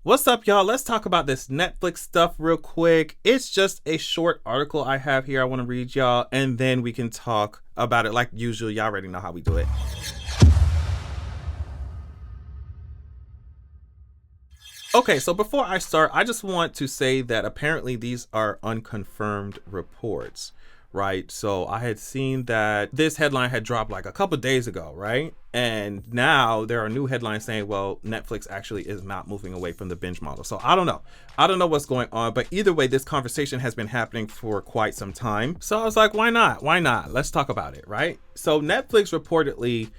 What's up, y'all? Let's talk about this Netflix stuff real quick. It's just a short article I have here I want to read y'all, and then we can talk about it like usual. Y'all already know how we do it. Okay, so before I start, I just want to say that apparently these are unconfirmed reports, right? So I had seen that this headline had dropped like a couple days ago, right? And now there are new headlines saying, well, Netflix actually is not moving away from the binge model. So I don't know. I don't know what's going on, but either way, this conversation has been happening for quite some time. So I was like, why not? Why not? Let's talk about it, right? So Netflix reportedly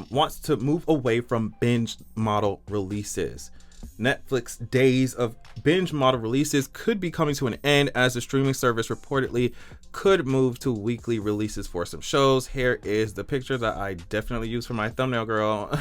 wants to move away from binge model releases. Netflix days of binge model releases could be coming to an end as the streaming service reportedly could move to weekly releases for some shows. Here is the picture that I definitely use for my thumbnail, girl.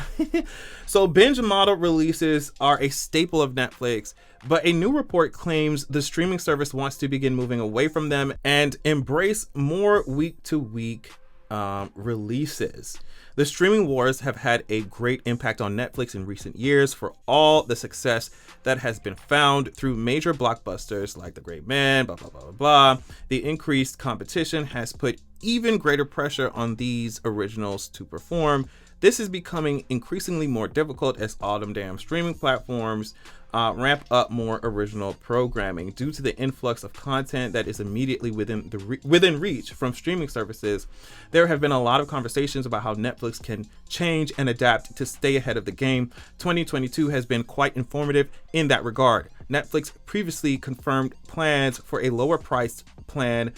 So binge model releases are a staple of Netflix, but a new report claims the streaming service wants to begin moving away from them and embrace more week-to-week releases. The streaming wars have had a great impact on Netflix in recent years for all the success that has been found through major blockbusters like The Great Man, blah, blah, blah, blah, blah. The increased competition has put even greater pressure on these originals to perform. This is becoming increasingly more difficult as all them damn streaming platforms ramp up more original programming due to the influx of content that is immediately within reach from streaming services. There have been a lot of conversations about how Netflix can change and adapt to stay ahead of the game. 2022 has been quite informative in that regard. Netflix previously confirmed plans for a lower priced plan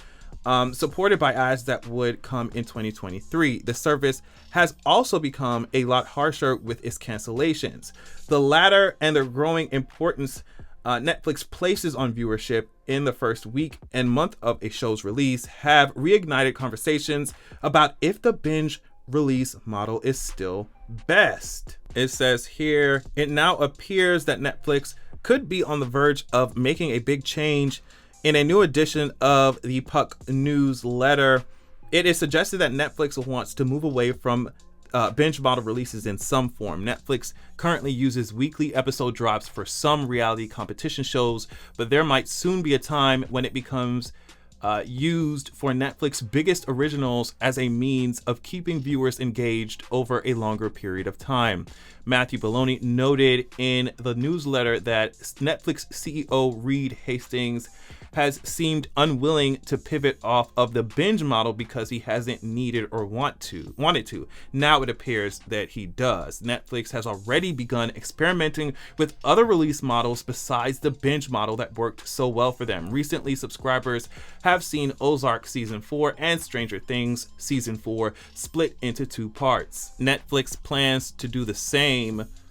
supported by ads that would come in 2023. The service has also become a lot harsher with its cancellations. The latter and the growing importance Netflix places on viewership in the first week and month of a show's release have reignited conversations about if the binge release model is still best. It says here, it now appears that Netflix could be on the verge of making a big change. In a new edition of the Puck newsletter, it is suggested that Netflix wants to move away from binge model releases in some form. Netflix currently uses weekly episode drops for some reality competition shows, but there might soon be a time when it becomes used for Netflix's biggest originals as a means of keeping viewers engaged over a longer period of time. Matthew Belloni noted in the newsletter that Netflix CEO Reed Hastings has seemed unwilling to pivot off of the binge model because he hasn't needed or wanted to. Now it appears that he does. Netflix has already begun experimenting with other release models besides the binge model that worked so well for them. Recently, subscribers have seen Ozark Season 4 and Stranger Things Season 4 split into two parts. Netflix plans to do the same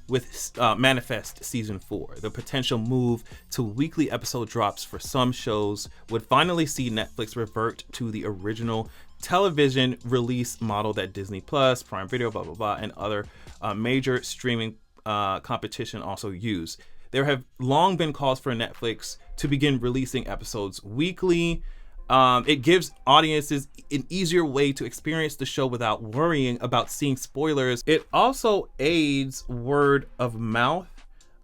with Manifest Season 4. The potential move to weekly episode drops for some shows would finally see Netflix revert to the original television release model that Disney Plus, Prime Video, blah, blah, blah, and other major streaming competition also use. There have long been calls for Netflix to begin releasing episodes weekly. It gives audiences an easier way to experience the show without worrying about seeing spoilers. It also aids word of mouth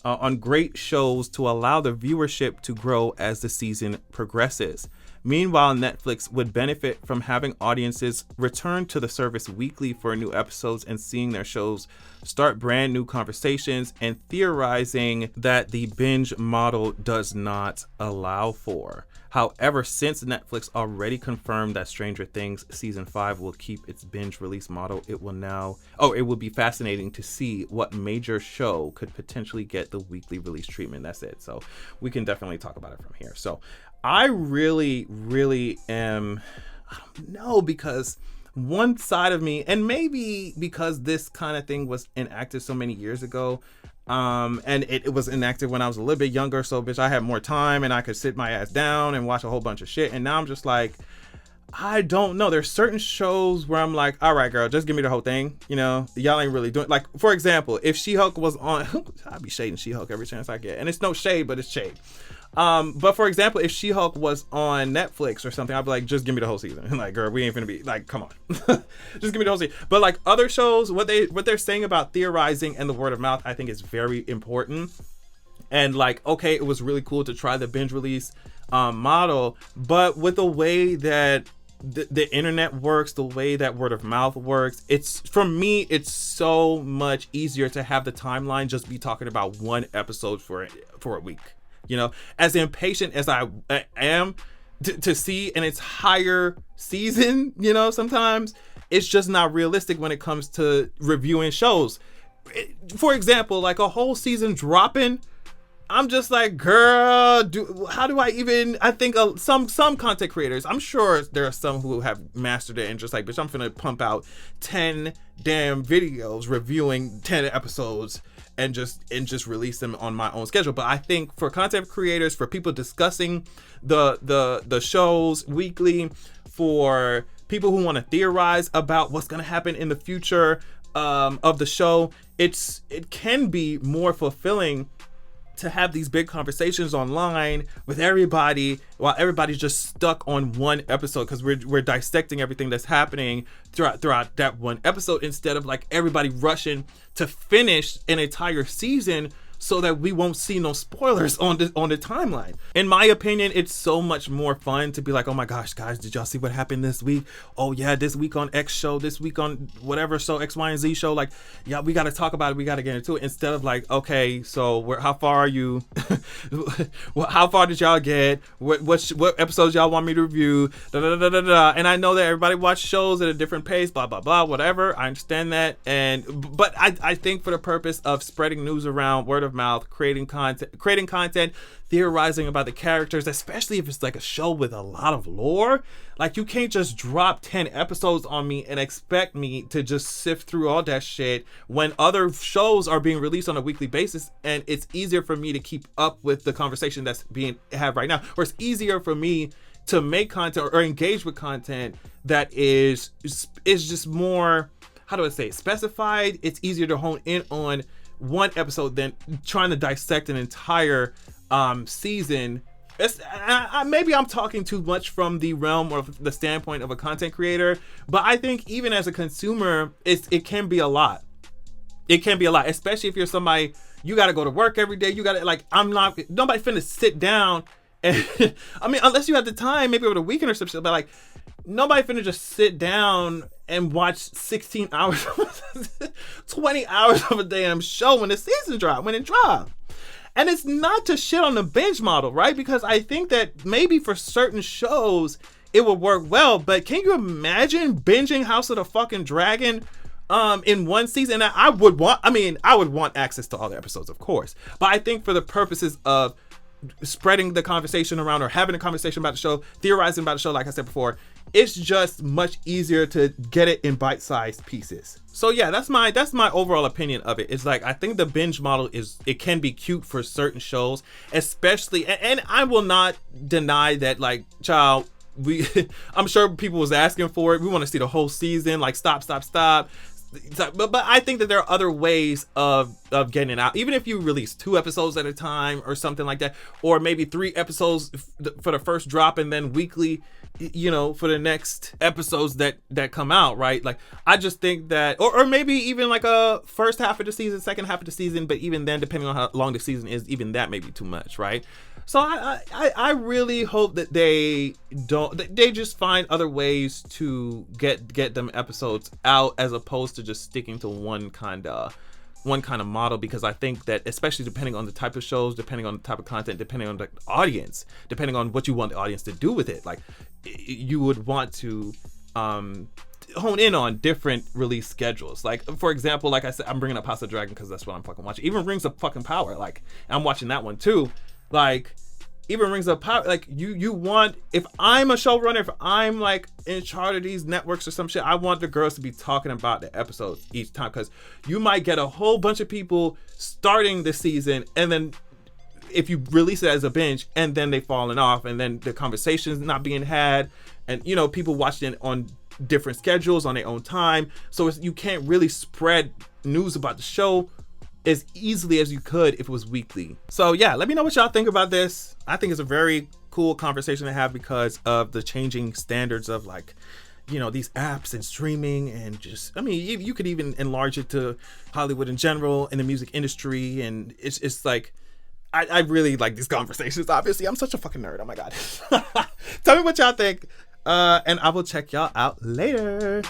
on great shows to allow the viewership to grow as the season progresses. Meanwhile, Netflix would benefit from having audiences return to the service weekly for new episodes and seeing their shows start brand new conversations and theorizing that the binge model does not allow for. However, since Netflix already confirmed that Stranger Things Season 5 will keep its binge release model, it will be fascinating to see what major show could potentially get the weekly release treatment. That's it. So we can definitely talk about it from here. So I really, really am, I don't know, because one side of me, and maybe because this kind of thing was enacted so many years ago, and it was enacted when I was a little bit younger, so bitch, I had more time and I could sit my ass down and watch a whole bunch of shit. And now I'm just like, I don't know. There's certain shows where I'm like, all right, girl, just give me the whole thing. You know, y'all ain't really doing, like, for example, if She-Hulk was on, I'd be shading She-Hulk every chance I get. And it's no shade, but it's shade. But for example, if She-Hulk was on Netflix or something, I'd be like, just give me the whole season. Like, girl, we ain't finna be like, come on, just give me the whole season. But like other shows, what they're saying about theorizing and the word of mouth, I think is very important. And like, okay, it was really cool to try the binge release model, but with the way that the internet works, the way that word of mouth works, it's, for me, it's so much easier to have the timeline just be talking about one episode for a week. You know, as impatient as I am to see an entire season, you know, sometimes it's just not realistic when it comes to reviewing shows. For example, like a whole season dropping, I'm just like, girl, how do I even, I think some content creators, I'm sure there are some who have mastered it and just like, bitch, I'm finna pump out 10 damn videos reviewing 10 episodes and just release them on my own schedule. But I think for content creators, for people discussing the shows weekly, for people who want to theorize about what's going to happen in the future of the show, it can be more fulfilling to have these big conversations online with everybody while everybody's just stuck on one episode, because we're dissecting everything that's happening throughout that one episode, instead of like everybody rushing to finish an entire season so that we won't see no spoilers on the timeline. In my opinion, it's so much more fun to be like, oh my gosh, guys, did y'all see what happened this week? Oh yeah, this week on X show, this week on whatever show, X, Y, and Z show. Like, yeah, we got to talk about it. We got to get into it, instead of like, okay, so how far are you? How far did y'all get? What episodes y'all want me to review? Da, da, da, da, da. And I know that everybody watches shows at a different pace, blah, blah, blah, whatever. I understand that. But I think for the purpose of spreading news around, word of mouth, creating content, theorizing about the characters, especially if it's like a show with a lot of lore, like you can't just drop 10 episodes on me and expect me to just sift through all that shit when other shows are being released on a weekly basis, and it's easier for me to keep up with the conversation that's being had right now, or it's easier for me to make content or engage with content that is just more, how do I say, specified. It's easier to hone in on one episode than trying to dissect an entire season. Maybe I'm talking too much from the realm or the standpoint of a content creator, but I think even as a consumer, it can be a lot. It can be a lot, especially if you're somebody, you got to go to work every day. You got to, like, nobody finna sit down and I mean, unless you have the time, maybe over the weekend or something, but like, nobody finna just sit down and watch 16 hours, 20 hours of a damn show when the season when it dropped. And it's not to shit on the binge model, right? Because I think that maybe for certain shows, it would work well. But can you imagine binging House of the fucking Dragon in one season? And I would want access to all the episodes, of course. But I think for the purposes of spreading the conversation around, or having a conversation about the show, theorizing about the show, like I said before, it's just much easier to get it in bite-sized pieces. So yeah, that's my overall opinion of it. It's like, I think the binge model it can be cute for certain shows, especially, and I will not deny that, like, child, I'm sure people was asking for it. We want to see the whole season, like, stop. But I think that there are other ways of getting it out. Even if you release 2 episodes at a time or something like that, or maybe 3 episodes for the first drop and then weekly, you know, for the next episodes that come out, right? Like, I just think that, or maybe even like a first half of the season, second half of the season, but even then, depending on how long the season is, even that may be too much, right? So I really hope that they just find other ways to get them episodes out, as opposed to just sticking to one kind of model, because I think that, especially depending on the type of shows, depending on the type of content, depending on the audience, depending on what you want the audience to do with it, like, you would want to hone in on different release schedules. Like, for example, like I said, I'm bringing up House of Dragon because that's what I'm fucking watching. Even Rings of fucking Power, like, I'm watching that one too. Like, even Rings of Power, like, you want, if I'm a showrunner, if I'm like in charge of these networks or some shit, I want the girls to be talking about the episodes each time, because you might get a whole bunch of people starting the season, and then if you release it as a binge, and then they falling off, and then the conversation's not being had, and, you know, people watching it on different schedules on their own time, so you can't really spread news about the show as easily as you could if it was weekly. So yeah, let me know what y'all think about this. I think it's a very cool conversation to have because of the changing standards of, like, you know, these apps and streaming, and just, I mean, you could even enlarge it to Hollywood in general, in the music industry, and it's like, I really like these conversations. Obviously, I'm such a fucking nerd. Oh my God. Tell me what y'all think. And I will check y'all out later.